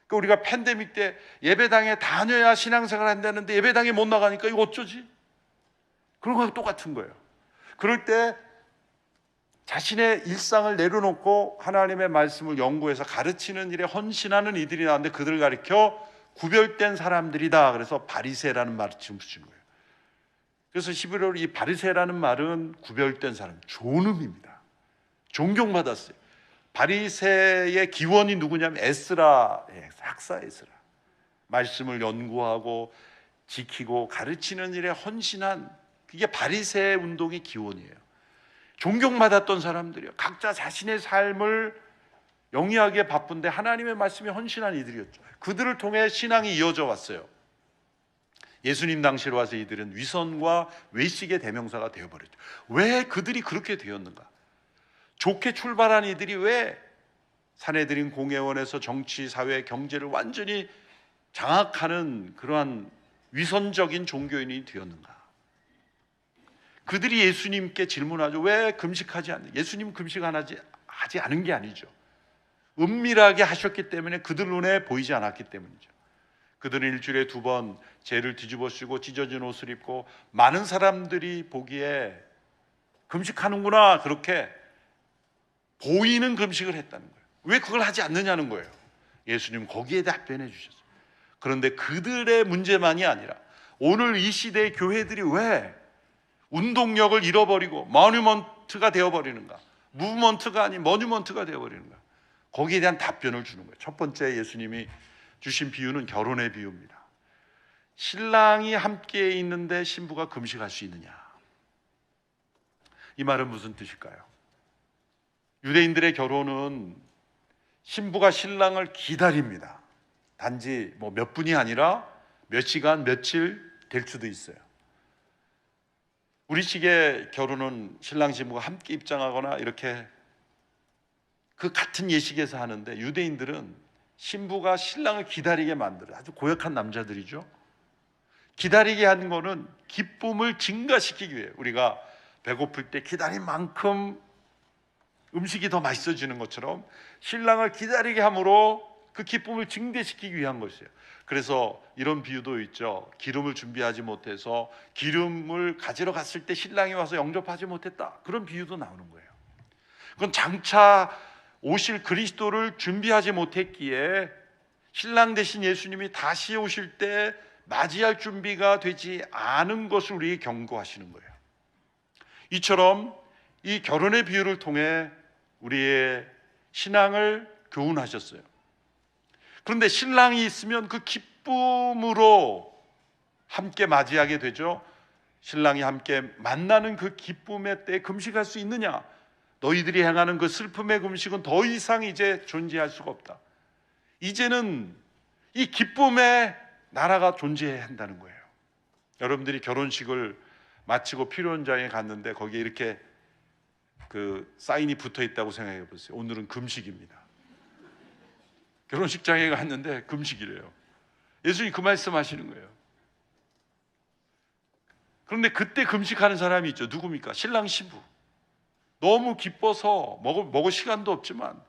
그러니까 우리가 팬데믹 때 예배당에 다녀야 신앙생활 한다는데 예배당에 못 나가니까 이거 어쩌지? 그런 거랑 똑같은 거예요. 그럴 때 자신의 일상을 내려놓고 하나님의 말씀을 연구해서 가르치는 일에 헌신하는 이들이 나왔는데 그들을 가리켜 구별된 사람들이다. 그래서 바리새라는 말을 지금 붙인 거예요. 그래서 히브리어로 이 바리새라는 말은 구별된 사람, 좋은 의미입니다. 존경받았어요. 바리새의 기원이 누구냐면 에스라, 학사 에스라. 말씀을 연구하고 지키고 가르치는 일에 헌신한, 그게 바리새 운동의 기원이에요. 존경받았던 사람들이요. 각자 자신의 삶을 영위하기에 바쁜데 하나님의 말씀에 헌신한 이들이었죠. 그들을 통해 신앙이 이어져 왔어요. 예수님 당시로 와서 이들은 위선과 외식의 대명사가 되어버렸죠. 왜 그들이 그렇게 되었는가? 좋게 출발한 이들이 왜 사내들인 공회원에서 정치, 사회, 경제를 완전히 장악하는 그러한 위선적인 종교인이 되었는가? 그들이 예수님께 질문하죠. 왜 금식하지 않는? 예수님 금식 하지 않은 게 아니죠. 은밀하게 하셨기 때문에 그들 눈에 보이지 않았기 때문이죠. 그들은 일주일에 2번 재를 뒤집어 쓰고 찢어진 옷을 입고 많은 사람들이 보기에 금식하는구나 그렇게 보이는 금식을 했다는 거예요. 왜 그걸 하지 않느냐는 거예요. 예수님 거기에 답변해 주셨어요. 그런데 그들의 문제만이 아니라 오늘 이 시대의 교회들이 왜 운동력을 잃어버리고 머니먼트가 되어버리는가, 무브먼트가 아닌 머니먼트가 되어버리는가, 거기에 대한 답변을 주는 거예요. 첫 번째 예수님이 주신 비유는 결혼의 비유입니다. 신랑이 함께 있는데 신부가 금식할 수 있느냐, 이 말은 무슨 뜻일까요? 유대인들의 결혼은 신부가 신랑을 기다립니다. 단지 몇 분이 아니라 몇 시간, 며칠 될 수도 있어요. 우리식의 결혼은 신랑 신부가 함께 입장하거나 이렇게 그 같은 예식에서 하는데, 유대인들은 신부가 신랑을 기다리게 만들어요. 아주 고역한 남자들이죠. 기다리게 한 거는 기쁨을 증가시키기 위해, 우리가 배고플 때 기다린 만큼 음식이 더 맛있어지는 것처럼 신랑을 기다리게 함으로 그 기쁨을 증대시키기 위한 것이에요. 그래서 이런 비유도 있죠. 기름을 준비하지 못해서 기름을 가지러 갔을 때 신랑이 와서 영접하지 못했다, 그런 비유도 나오는 거예요. 그건 장차 오실 그리스도를 준비하지 못했기에 신랑 대신 예수님이 다시 오실 때 맞이할 준비가 되지 않은 것을 우리에게 경고하시는 거예요. 이처럼 이 결혼의 비유를 통해 우리의 신앙을 교훈하셨어요. 그런데 신랑이 있으면 그 기쁨으로 함께 맞이하게 되죠. 신랑이 함께 만나는 그 기쁨의 때에 금식할 수 있느냐? 너희들이 행하는 그 슬픔의 금식은 더 이상 이제 존재할 수가 없다. 이제는 이 기쁨의 나라가 존재해야 한다는 거예요. 여러분들이 결혼식을 마치고 피로연장에 갔는데 거기에 이렇게 그 사인이 붙어 있다고 생각해 보세요. 오늘은 금식입니다. 결혼식장에 갔는데 금식이래요. 예수님이 그 말씀 하시는 거예요. 그런데 그때 금식하는 사람이 있죠. 누굽니까? 신랑 신부. 너무 기뻐서 먹을 시간도 없지만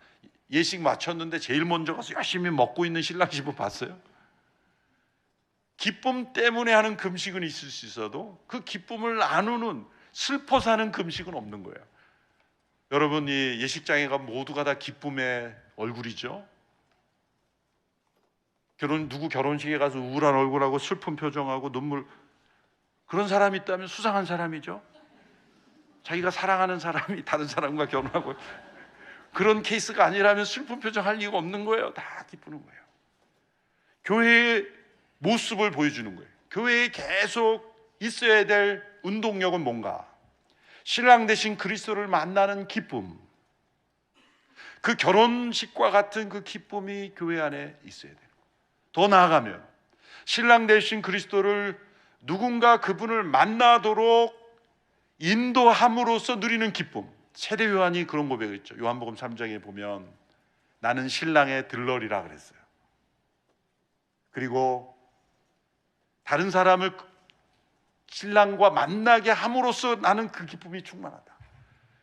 예식 마쳤는데 제일 먼저 가서 열심히 먹고 있는 신랑 신부 봤어요? 기쁨 때문에 하는 금식은 있을 수 있어도 그 기쁨을 나누는, 슬퍼서 하는 금식은 없는 거예요. 여러분, 이 예식장에 가면 모두가 다 기쁨의 얼굴이죠. 누구 결혼식에 가서 우울한 얼굴하고 슬픈 표정하고 눈물, 그런 사람이 있다면 수상한 사람이죠. 자기가 사랑하는 사람이 다른 사람과 결혼하고, 그런 케이스가 아니라면 슬픈 표정 할 이유가 없는 거예요. 다 기쁘는 거예요. 교회의 모습을 보여주는 거예요. 교회에 계속 있어야 될 운동력은 뭔가? 신랑 대신 그리스도를 만나는 기쁨, 그 결혼식과 같은 그 기쁨이 교회 안에 있어야 돼요. 더 나아가면 신랑 대신 그리스도를 누군가 그분을 만나도록 인도함으로써 누리는 기쁨. 세례 요한이 그런 고백을 했죠. 요한복음 3장에 보면 나는 신랑의 들러리라 그랬어요. 그리고 다른 사람을 신랑과 만나게 함으로써 나는 그 기쁨이 충만하다.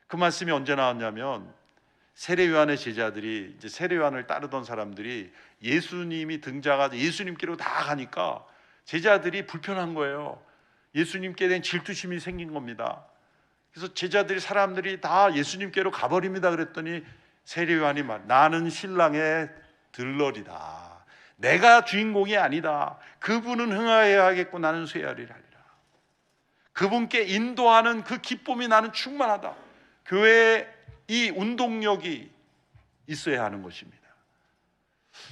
그 말씀이 언제 나왔냐면, 세례 요한의 제자들이, 이제 세례 요한을 따르던 사람들이 예수님이 등장하자 예수님께로 다 가니까 제자들이 불편한 거예요. 예수님께 대한 질투심이 생긴 겁니다. 그래서 제자들이, 사람들이 다 예수님께로 가버립니다. 그랬더니 세례 요한이 나는 신랑의 들러리다. 내가 주인공이 아니다. 그분은 흥하여야 하겠고 나는 쇠하리라 하리라. 그분께 인도하는 그 기쁨이 나는 충만하다. 교회에 이 운동력이 있어야 하는 것입니다.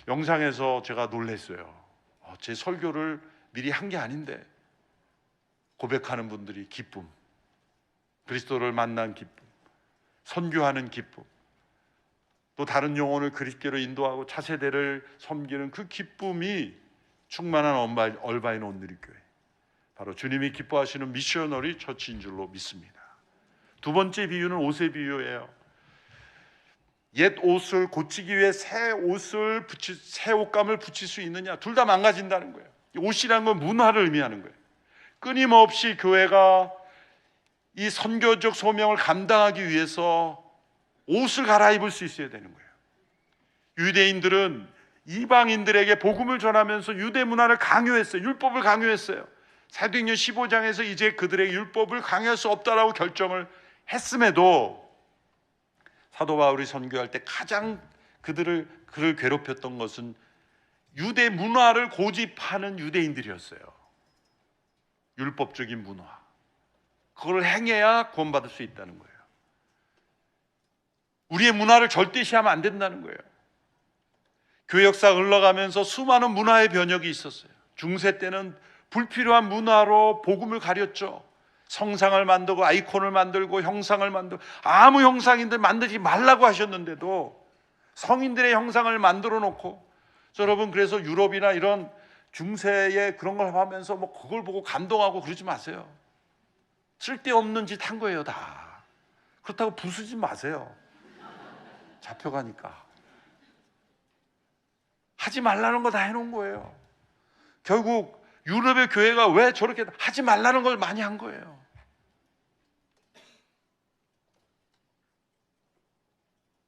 영상에서 제가 놀랐어요. 제 설교를 미리 한 게 아닌데 고백하는 분들이 기쁨, 그리스도를 만난 기쁨, 선교하는 기쁨, 또 다른 영혼을 그리스도로 인도하고 차세대를 섬기는 그 기쁨이 충만한 얼바인 온누리교회, 바로 주님이 기뻐하시는 미셔너리 처치인 줄로 믿습니다. 두 번째 비유는 옷의 비유예요. 옛 옷을 고치기 위해 새 옷감을 붙일 수 있느냐? 둘 다 망가진다는 거예요. 옷이란 건 문화를 의미하는 거예요. 끊임없이 교회가 이 선교적 소명을 감당하기 위해서 옷을 갈아입을 수 있어야 되는 거예요. 유대인들은 이방인들에게 복음을 전하면서 유대 문화를 강요했어요. 율법을 강요했어요. 사도행전 15장에서 이제 그들의 율법을 강요할 수 없다라고 결정을 했음에도 사도 바울이 선교할 때 가장 그를 괴롭혔던 것은 유대 문화를 고집하는 유대인들이었어요. 율법적인 문화, 그걸 행해야 구원받을 수 있다는 거예요. 우리의 문화를 절대시하면 안 된다는 거예요. 교회 역사가 흘러가면서 수많은 문화의 변혁이 있었어요. 중세 때는 불필요한 문화로 복음을 가렸죠. 성상을 만들고 아이콘을 만들고 형상을 만들고, 아무 형상인들 만들지 말라고 하셨는데도 성인들의 형상을 만들어 놓고, 여러분, 그래서 유럽이나 이런 중세의 그런 걸 하면서 뭐 그걸 보고 감동하고 그러지 마세요. 쓸데없는 짓 한 거예요, 다. 그렇다고 부수지 마세요. 잡혀가니까. 하지 말라는 거 다 해놓은 거예요. 결국 유럽의 교회가 왜 저렇게 하지 말라는 걸 많이 한 거예요.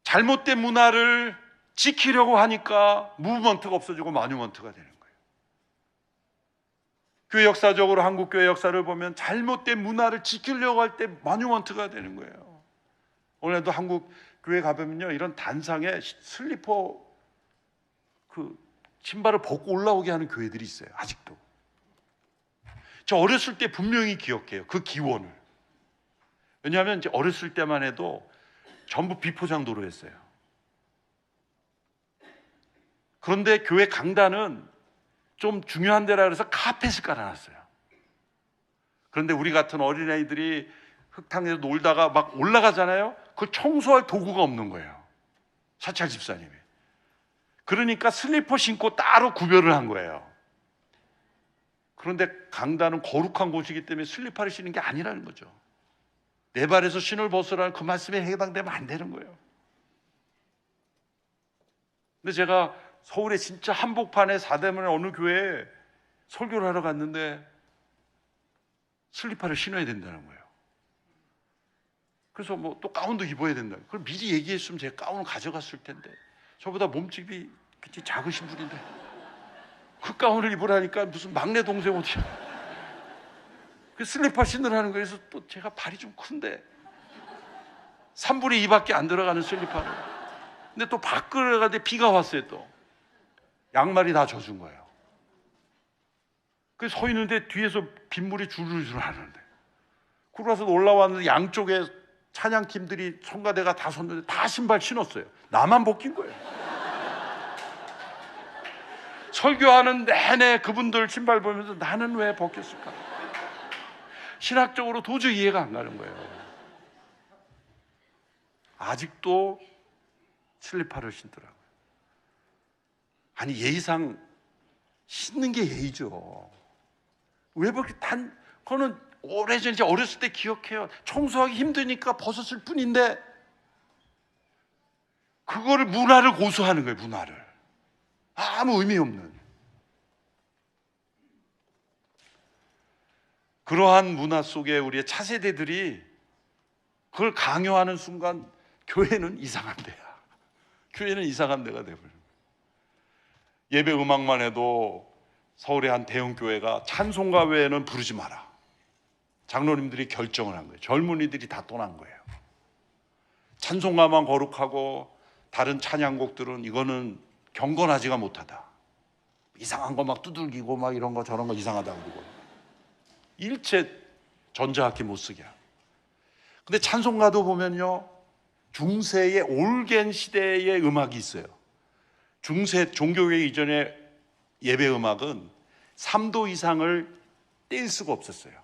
잘못된 문화를 지키려고 하니까 무브먼트가 없어지고 마뉴먼트가 되는 거예요. 교회 역사적으로 한국 교회 역사를 보면 잘못된 문화를 지키려고 할 때 마뉴먼트가 되는 거예요. 오늘도 한국 교회 가보면요, 이런 단상에 슬리퍼 그 신발을 벗고 올라오게 하는 교회들이 있어요. 아직도. 저 어렸을 때 분명히 기억해요, 그 기원을. 왜냐하면 이제 어렸을 때만 해도 전부 비포장도로였어요. 그런데 교회 강단은 좀 중요한 데라 그래서 카펫을 깔아놨어요. 그런데 우리 같은 어린아이들이 흙탕에서 놀다가 막 올라가잖아요. 그걸 청소할 도구가 없는 거예요, 사찰 집사님이. 그러니까 슬리퍼 신고 따로 구별을 한 거예요. 그런데 강단은 거룩한 곳이기 때문에 슬리퍼를 신는 게 아니라는 거죠. 내 발에서 신을 벗으라는 그 말씀에 해당되면 안 되는 거예요. 근데 제가 서울에 진짜 한복판에 사대문의 어느 교회에 설교를 하러 갔는데 슬리퍼를 신어야 된다는 거예요. 그래서 뭐 또 가운도 입어야 된다. 그걸 미리 얘기했으면 제가 가운을 가져갔을 텐데, 저보다 몸집이 굉장히 작으신 분인데 그 가운을 입으라니까 무슨 막내 동생 옷이야. 그 슬리퍼 신으라는 거예요. 그래서 또 제가 발이 좀 큰데 3분의 2밖에 안 들어가는 슬리퍼를. 근데 또 밖으로 가는데 비가 왔어요. 또 양말이 다 젖은 거예요. 그래서 서 있는데 뒤에서 빗물이 줄줄줄 하는데, 그러고 나서 올라왔는데 양쪽에 찬양팀들이 성가대가 다 섰는데 다 신발 신었어요. 나만 벗긴 거예요. 설교하는 내내 그분들 신발 보면서 나는 왜 벗겼을까? 신학적으로 도저히 이해가 안 가는 거예요. 아직도 슬리퍼를 신더라고요. 아니, 예의상 신는 게 예의죠. 왜 그렇게 그거는 오래전에 이제 어렸을 때 기억해요. 청소하기 힘드니까 벗었을 뿐인데 그거를 문화를 고수하는 거예요. 문화를. 아무 의미 없는. 그러한 문화 속에 우리의 차세대들이 그걸 강요하는 순간 교회는 이상한 데야. 교회는 이상한 데가 되버려요. 예배 음악만 해도 서울의 한 대형 교회가 찬송가 외에는 부르지 마라. 장로님들이 결정을 한 거예요. 젊은이들이 다 떠난 거예요. 찬송가만 거룩하고 다른 찬양곡들은 이거는 경건하지가 못하다. 이상한 거 막 두들기고 막 이런 거 저런 거 이상하다고 그러고 일체 전자악기 못 쓰게 하고. 근데 찬송가도 보면요, 중세의 올겐 시대의 음악이 있어요. 중세 종교개혁 이전의 예배 음악은 3도 이상을 뗄 수가 없었어요.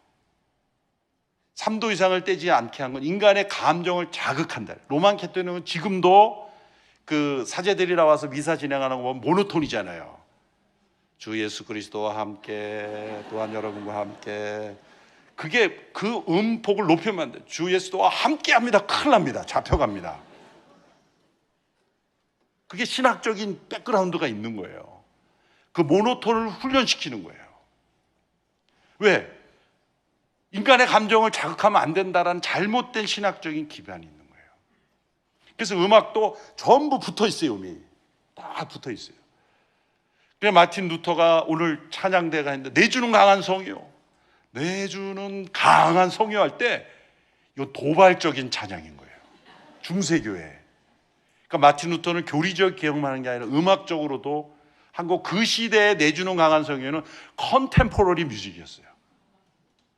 3도 이상을 떼지 않게 한 건 인간의 감정을 자극한다. 로만 캐톨릭은 지금도 그 사제들이 나와서 미사 진행하는 거 보면 모노톤이잖아요. 주 예수 그리스도와 함께 또한 여러분과 함께. 그게 그 음폭을 높이면 안 돼요. 주 예수도와 함께 합니다. 큰일 납니다. 잡혀갑니다. 그게 신학적인 백그라운드가 있는 거예요. 그 모노톤을 훈련시키는 거예요. 왜? 인간의 감정을 자극하면 안 된다라는 잘못된 신학적인 기반이 있는 거예요. 그래서 음악도 전부 붙어 있어요. 음이 다 붙어 있어요. 그래서 마틴 루터가 오늘 찬양대가 했는데 내주는 강한 성이요, 내주는 강한 성이요 할 때 이 도발적인 찬양인 거예요. 중세교회. 그러니까 마틴 루터는 교리적 개혁만 하는 게 아니라 음악적으로도 한국 그 시대에 내주는 강한 성이요는 컨템포러리 뮤직이었어요.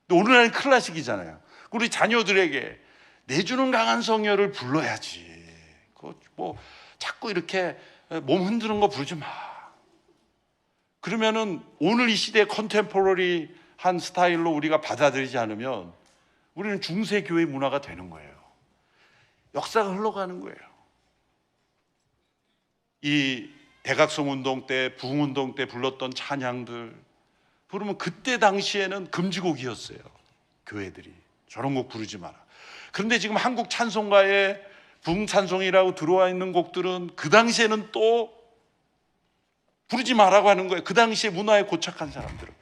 근데 오늘날은 클래식이잖아요. 우리 자녀들에게 내주는 강한 성요를 불러야지. 뭐 자꾸 이렇게 몸 흔드는 거 부르지 마. 그러면은 오늘 이 시대의 컨템포러리한 스타일로 우리가 받아들이지 않으면 우리는 중세 교회 문화가 되는 거예요. 역사가 흘러가는 거예요. 이 대각성 운동 때, 부흥 운동 때 불렀던 찬양들 부르면 그때 당시에는 금지곡이었어요. 교회들이 저런 곡 부르지 마라. 그런데 지금 한국 찬송가에 부흥 찬송이라고 들어와 있는 곡들은 그 당시에는 또 부르지 마라고 하는 거예요. 그 당시에 문화에 고착한 사람들은.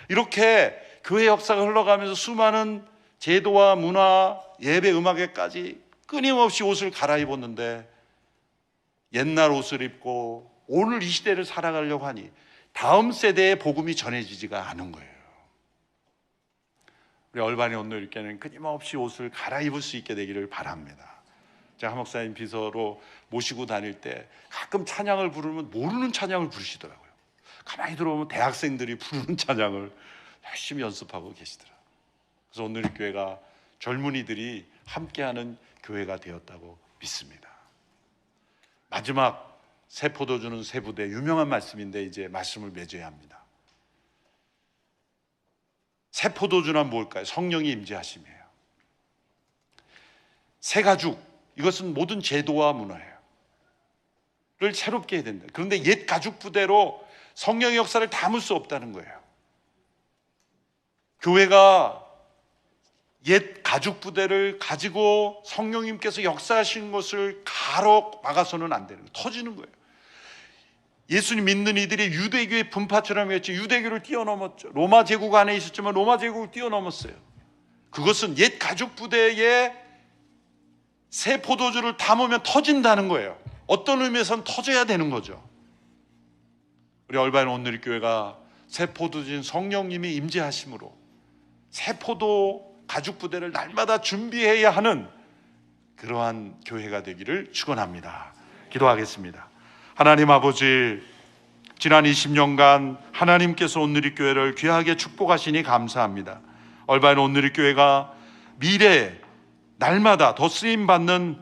이렇게 교회 역사가 흘러가면서 수많은 제도와 문화, 예배, 음악에까지 끊임없이 옷을 갈아입었는데 옛날 옷을 입고 오늘 이 시대를 살아가려고 하니 다음 세대의 복음이 전해지지가 않은 거예요. 우리 얼반의 온누리교회는 끊임없이 옷을 갈아입을 수 있게 되기를 바랍니다. 제가 하목사님 비서로 모시고 다닐 때 가끔 찬양을 부르면 모르는 찬양을 부르시더라고요. 가만히 들어보면 대학생들이 부르는 찬양을 열심히 연습하고 계시더라고요. 그래서 온누리교회가 젊은이들이 함께하는 교회가 되었다고 믿습니다. 마지막 새 포도 주는 새 부대, 유명한 말씀인데 이제 말씀을 맺어야 합니다. 새 포도주는 뭘까요? 성령이 임재하심이에요. 새 가죽, 이것은 모든 제도와 문화예요. 를 새롭게 해야 된다. 그런데 옛 가죽 부대로 성령의 역사를 담을 수 없다는 거예요. 교회가 옛 가죽 부대를 가지고 성령님께서 역사하신 것을 가로막아서는 안 되는 거예요. 터지는 거예요. 예수님 믿는 이들이 유대교의 분파처럼 했죠. 유대교를 뛰어넘었죠. 로마 제국 안에 있었지만 로마 제국을 뛰어넘었어요. 그것은 옛 가죽 부대에 새 포도주를 담으면 터진다는 거예요. 어떤 의미에서는 터져야 되는 거죠. 우리 얼바인 온누리교회가 새 포도주인 성령님이 임재하심으로 새 포도 가죽 부대를 날마다 준비해야 하는 그러한 교회가 되기를 축원합니다. 기도하겠습니다. 하나님 아버지, 지난 20년간 하나님께서 온누리교회를 귀하게 축복하시니 감사합니다. 얼바인 온누리교회가 미래에 날마다 더 쓰임받는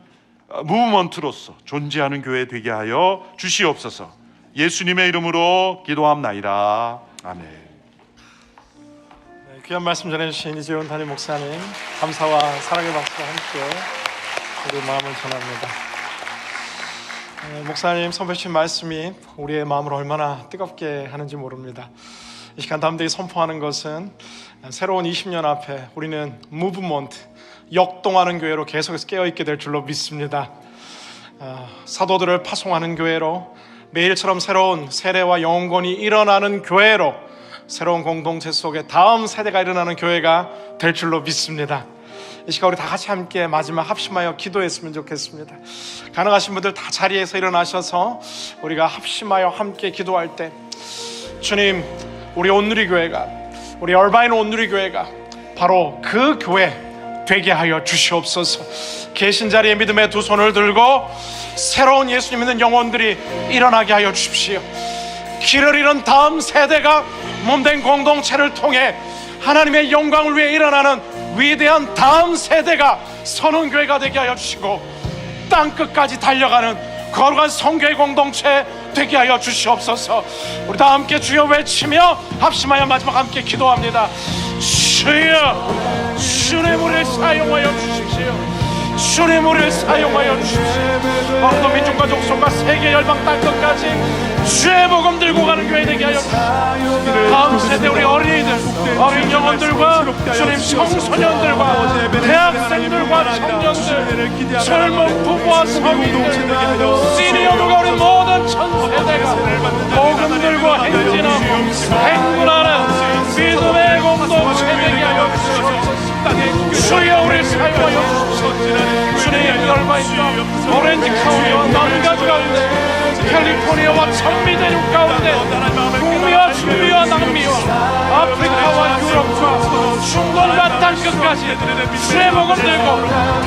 무브먼트로서 존재하는 교회 되게 하여 주시옵소서. 예수님의 이름으로 기도합나이다. 아멘. 네, 귀한 말씀 전해주신 이재훈 담임 목사님, 감사와 사랑의 박수와 함께 우리 마음을 전합니다. 목사님 선배신 말씀이 우리의 마음을 얼마나 뜨겁게 하는지 모릅니다. 이 시간 담대히 선포하는 것은 새로운 20년 앞에 우리는 무브먼트, 역동하는 교회로 계속해서 깨어있게 될 줄로 믿습니다. 사도들을 파송하는 교회로, 매일처럼 새로운 세례와 영혼권이 일어나는 교회로, 새로운 공동체 속에 다음 세대가 일어나는 교회가 될 줄로 믿습니다. 이 시간 우리 다 같이 함께 마지막 합심하여 기도했으면 좋겠습니다. 가능하신 분들 다 자리에서 일어나셔서 우리가 합심하여 함께 기도할 때, 주님, 우리 온누리교회가, 우리 얼바인 온누리교회가 바로 그 교회 되게 하여 주시옵소서. 계신 자리에 믿음의 두 손을 들고 새로운 예수님 믿는 영혼들이 일어나게 하여 주십시오. 길을 잃은 다음 세대가 몸된 공동체를 통해 하나님의 영광을 위해 일어나는 위대한 다음 세대가 선언교회가 되게 하여 주시고, 땅끝까지 달려가는 거룩한 성교회 공동체 되게 하여 주시옵소서. 우리 다 함께 주여 외치며 합심하여 마지막 함께 기도합니다. 주여, 주의 물을 사용하여 주십시오. 주의 물을 사용하여 주십시오. 어떤 민족과 족속과 세계 열방 땅끝까지 주의 복음 들고 가는 교회 되게 하여 주십시오. 다음 세대 우리 어린이들, 어린 영혼들과 주님 청소년들과 대학생들과 청년들, 젊은 부부와 성인들, 시니어들과 우리 모든 전 세대가 복음 들고 행진하고 행군하는 믿음의 공동체 되게 하여 주시옵소서. 주여 우리를 사용하여 주시옵소서. 주님, 얼마인가 오렌지 카운티와 남가주 가운데, 캘리포니아와 천미 대륙 가운데 남미와 아프리카와 유럽과 중동과 땅끝까지 주의 복음 들고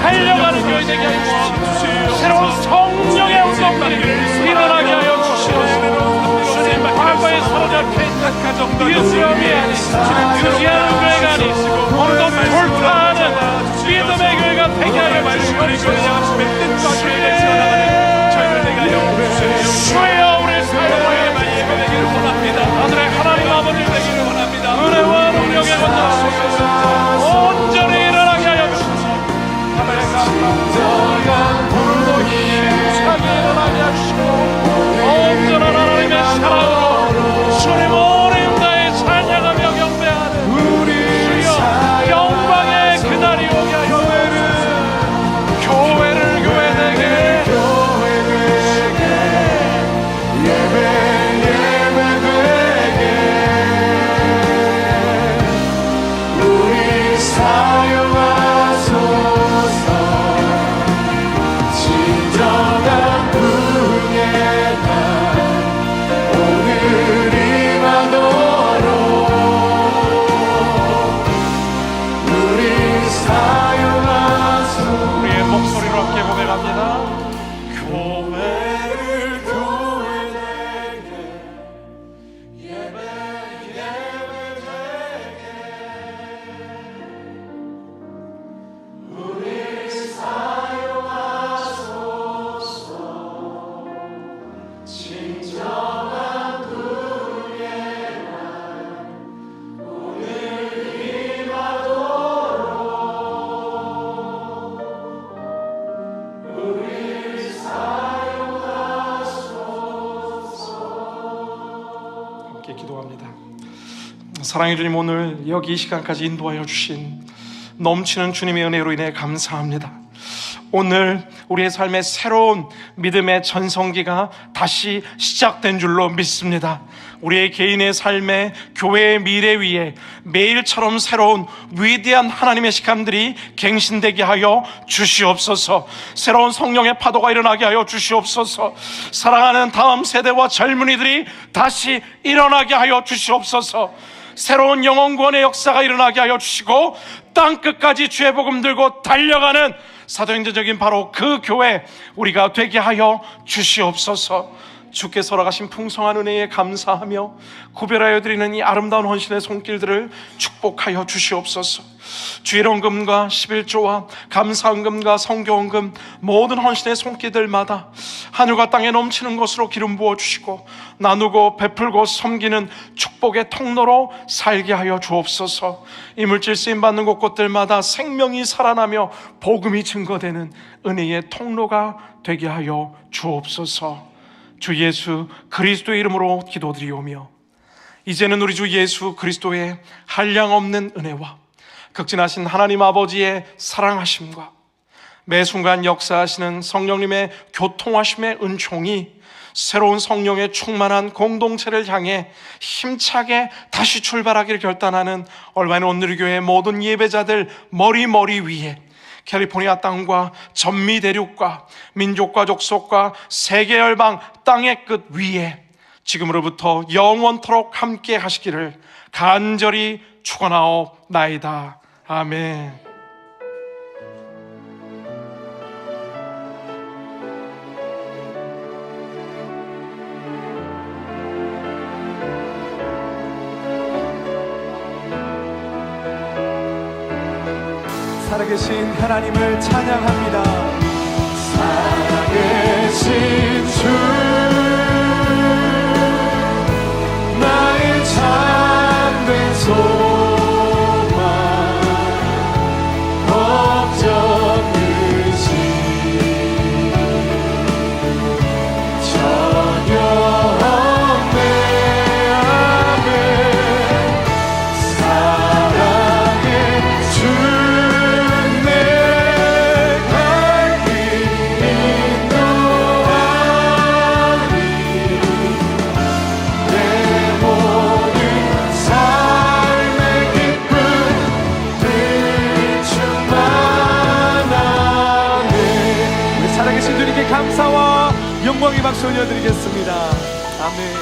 달려가는 교회 되게 하여 주시옵소서. 새로운 성령의 운동들이 일어나게 하여 주시옵소서. 주님 과거에 서럽게 유수염이 아닌 유지하는 교회가 아닌 오늘도 돌파하는 믿음의 교회가 되게 하여 주시옵소서. 주여 우리 사랑하여 되기를 원합니다. 하늘의 하나님 아버지 되기를 원합니다. 은혜와 능력의 권능 온전히 일어나게 하여 주시옵소서. 오늘도 힘차게 일어나게 하시고 온전한 하나님의 사랑으로 주님 오늘 나의 찬양하며 경배하는 주여 영광의 그날이 오게 하여 교회를 교회되게 기도합니다. 사랑의 주님, 오늘 여기 이 시간까지 인도하여 주신 넘치는 주님의 은혜로 인해 감사합니다. 오늘 우리의 삶에 새로운 믿음의 전성기가 다시 시작된 줄로 믿습니다. 우리의 개인의 삶에, 교회의 미래 위에 매일처럼 새로운 위대한 하나님의 시간들이 갱신되게 하여 주시옵소서. 새로운 성령의 파도가 일어나게 하여 주시옵소서. 사랑하는 다음 세대와 젊은이들이 다시 일어나게 하여 주시옵소서. 새로운 영혼구원의 역사가 일어나게 하여 주시고 땅끝까지 주의 복음 들고 달려가는 사도행전적인 바로 그 교회 우리가 되게 하여 주시옵소서. 주께서 허락하신 풍성한 은혜에 감사하며 구별하여 드리는 이 아름다운 헌신의 손길들을 축복하여 주시옵소서. 주일헌금과 11조와 감사헌금과 성교헌금 모든 헌신의 손길들마다 하늘과 땅에 넘치는 것으로 기름 부어주시고 나누고 베풀고 섬기는 축복의 통로로 살게 하여 주옵소서. 이물질 쓰임받는 곳곳들마다 생명이 살아나며 복음이 증거되는 은혜의 통로가 되게 하여 주옵소서. 주 예수 그리스도의 이름으로 기도드리오며 이제는 우리 주 예수 그리스도의 한량없는 은혜와 극진하신 하나님 아버지의 사랑하심과 매 순간 역사하시는 성령님의 교통하심의 은총이 새로운 성령의 충만한 공동체를 향해 힘차게 다시 출발하기를 결단하는 얼마나 오늘 교회의 모든 예배자들 머리 위에 캘리포니아 땅과 전미 대륙과 민족과 족속과 세계 열방 땅의 끝 위에 지금으로부터 영원토록 함께 하시기를 간절히 축원하옵나이다. 아멘. 살아계신 하나님을 찬양합니다. 살아계신 주 나의 참된 소망 걱정 의심 전혀 없네. 아멘. 사랑의 주 감사와 영광의 박수 올려드리겠습니다. 아멘.